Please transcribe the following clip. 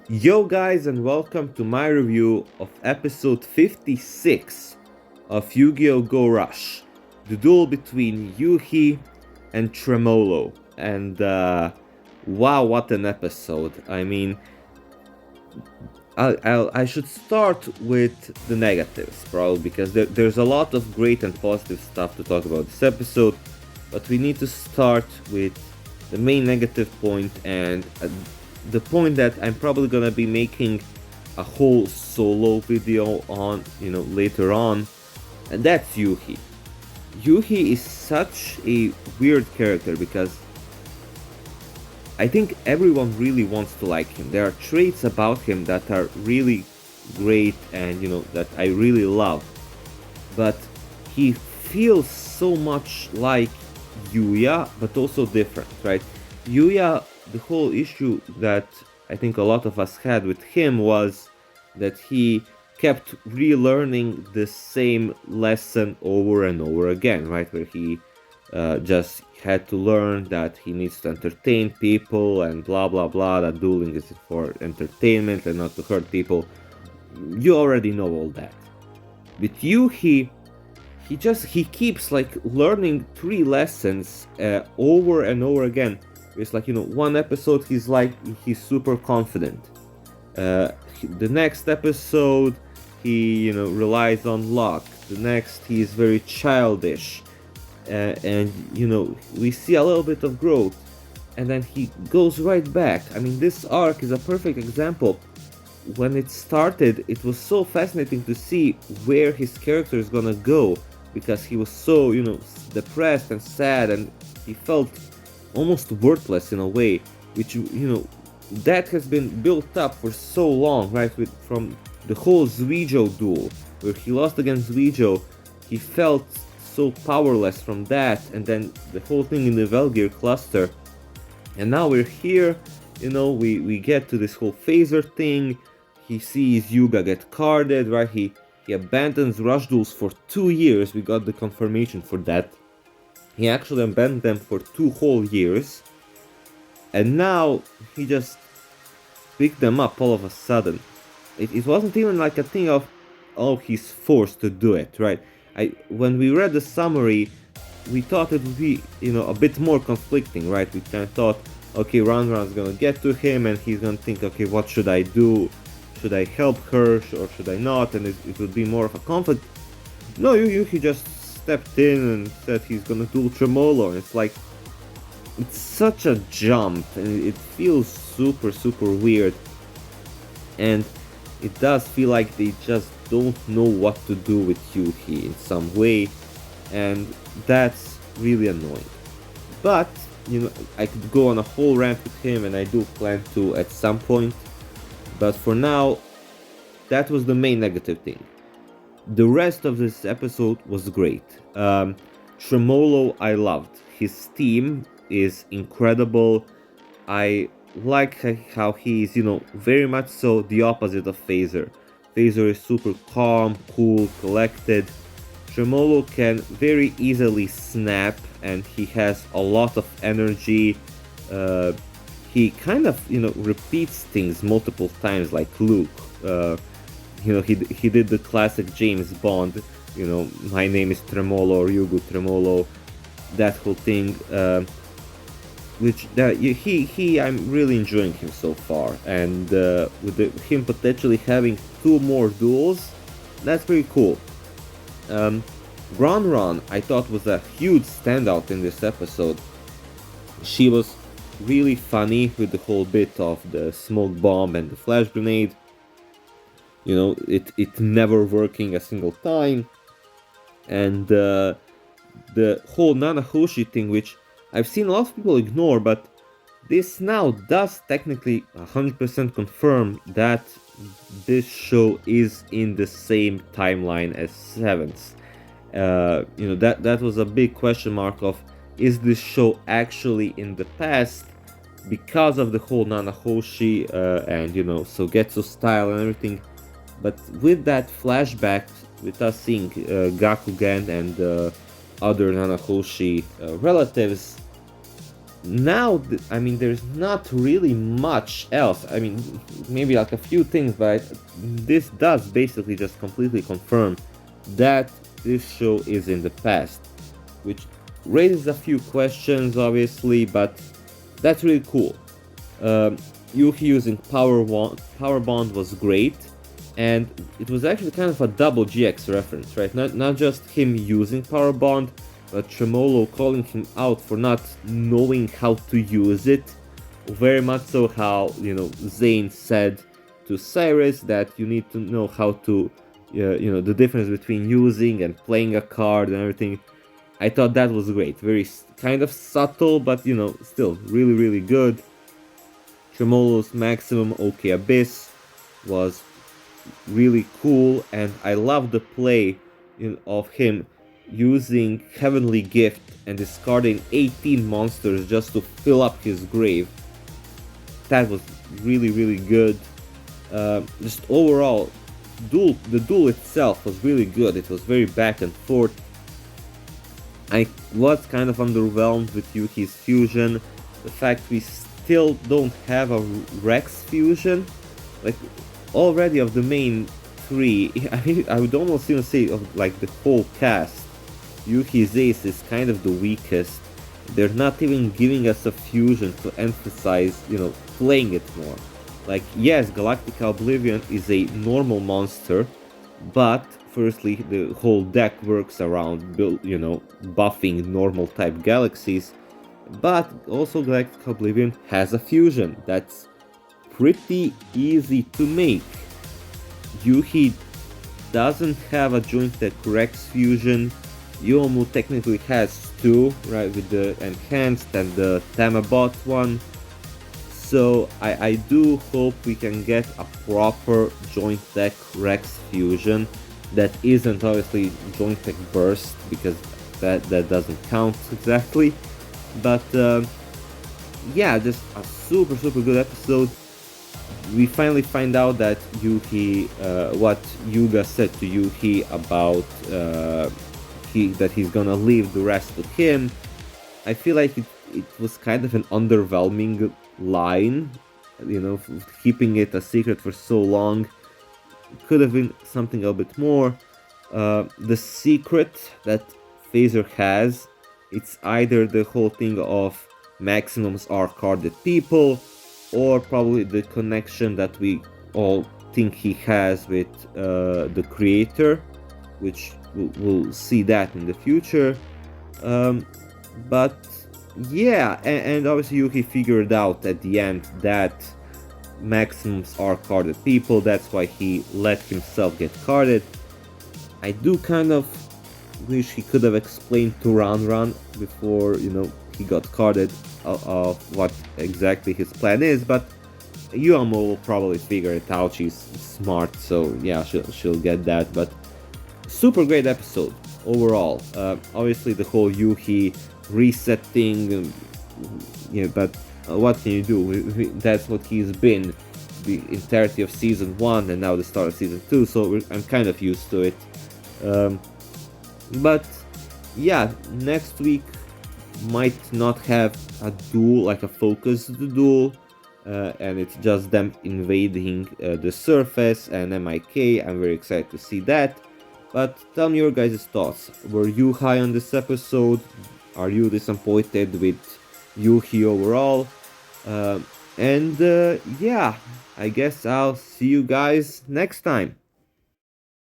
Yo guys, and welcome to my review of episode 56 of Yu-Gi-Oh! Go Rush, the duel between Yuhi and Tremolo. And wow, what an episode. I mean, I should start with the negatives, probably, because there's a lot of great and positive stuff to talk about this episode, but we need to start with the main negative point and the point that I'm probably gonna be making a whole solo video on, later on, and that's Yuhi. Yuhi is such a weird character because I think everyone really wants to like him. There are traits about him that are really great and that I really love. But he feels so much like Yuya, but also different, right? Yuya, the whole issue that I think a lot of us had with him was that he kept relearning the same lesson over and over again, right? Where he just had to learn that he needs to entertain people and blah blah blah, that dueling is for entertainment and not to hurt people. You already know all that. With you, he keeps like learning three lessons over and over again. It's like, one episode he's super confident. The next episode he relies on luck. The next he's very childish. And we see a little bit of growth, and then he goes right back. I mean, this arc is a perfect example. When it started, it was so fascinating to see where his character is gonna go, because he was so depressed and sad, and he felt almost worthless in a way, which that has been built up for so long, right? From the whole Yugioh duel where he lost against Yugioh, he felt so powerless from that, and then the whole thing in the Velgear cluster, and now we're here. We get to this whole phaser thing. He sees Yuga get carded, right? He abandons rush duels for 2 years. We got the confirmation for that. He actually abandoned them for 2 whole years, and now he just picked them up all of a sudden. It wasn't even like a thing of, oh, he's forced to do it, right? When we read the summary, we thought it would be, a bit more conflicting, right? We kind of thought, okay, Ranran's gonna get to him and he's gonna think, okay, what should I do? Should I help her or should I not? And it would be more of a conflict. No, he just stepped in and said he's gonna do Tremolo, and it's like, it's such a jump, and it feels super, super weird. And it does feel like they just don't know what to do with Yuhi in some way, and that's really annoying. But I could go on a whole rant with him, and I do plan to at some point. But for now, that was the main negative thing. The rest of this episode was great. Tremolo, I loved. His theme is incredible. I like how he's, very much so the opposite of Phaser. Phaser is super calm, cool, collected. Tremolo can very easily snap, and he has a lot of energy. He kind of, repeats things multiple times, like Luke. He did the classic James Bond, my name is Tremolo or Yugo Tremolo, that whole thing. I'm really enjoying him so far, and with him potentially having 2 more duels, that's pretty cool. Gronron, I thought, was a huge standout in this episode. She was really funny with the whole bit of the smoke bomb and the flash grenade. It never working a single time, and the whole Nanahoshi thing, which I've seen a lot of people ignore, but this now does technically 100% confirm that this show is in the same timeline as Seventh. That was a big question mark of, is this show actually in the past because of the whole Nanahoshi and Sogetsu style and everything. But with that flashback, with us seeing Gakugan and other Nanahoshi relatives, now, I mean, there's not really much else. I mean, maybe like a few things, but this does basically just completely confirm that this show is in the past, which raises a few questions, obviously, but that's really cool. Um, Yuki using Power Bond was great, and it was actually kind of a double GX reference, right? Not just him using Power Bond, but Tremolo calling him out for not knowing how to use it. Very much so how, Zane said to Cyrus that you need to know how to, the difference between using and playing a card and everything. I thought that was great. Very kind of subtle, but, still really, really good. Tremolo's Maximum OK Abyss was really cool, and I love the play of him using Heavenly Gift and discarding 18 monsters just to fill up his grave. That was really, really good. Just overall, the duel itself was really good. It was very back and forth. I was kind of underwhelmed with Yuki's fusion. The fact we still don't have a Rex fusion, like already of the main three, I would almost even say of like the whole cast, Yuki's ace is kind of the weakest. They're not even giving us a fusion to emphasize, playing it more. Like, yes, Galactica Oblivion is a normal monster, but firstly, the whole deck works around, buffing normal type galaxies. But also Galactica Oblivion has a fusion that's pretty easy to make. Yuhi doesn't have a joint deck Rex fusion. Yomu technically has two, right, with the enhanced and the Tamabot one. So I do hope we can get a proper joint deck Rex fusion that isn't obviously joint deck burst, because that doesn't count exactly. But yeah, just a super good episode. We finally find out that Yuki, what Yuga said to Yuki about that he's gonna leave the rest to him. I feel like it was kind of an underwhelming line, keeping it a secret for so long. Could have been something a bit more. The secret that Phaser has, it's either the whole thing of maximums are carded people, or probably the connection that we all think he has with the creator, which we'll see that in the future. But yeah, and obviously Yuki figured out at the end that maximums are carded people, that's why he let himself get carded. I do kind of wish he could have explained to Ran before, he got carded of what exactly his plan is, but Yuamo will probably figure it out. She's smart, so yeah, she'll get that. But super great episode overall. Obviously the whole Yuhi resetting, but what can you do? That's what he's been the entirety of season 1 and now the start of season 2, so I'm kind of used to it. But yeah, next week might not have a duel, like a focused duel, and it's just them invading the surface and MIK. I'm very excited to see that. But tell me your guys' thoughts. Were you high on this episode? Are you disappointed with Yuhi overall? And yeah, I guess I'll see you guys next time.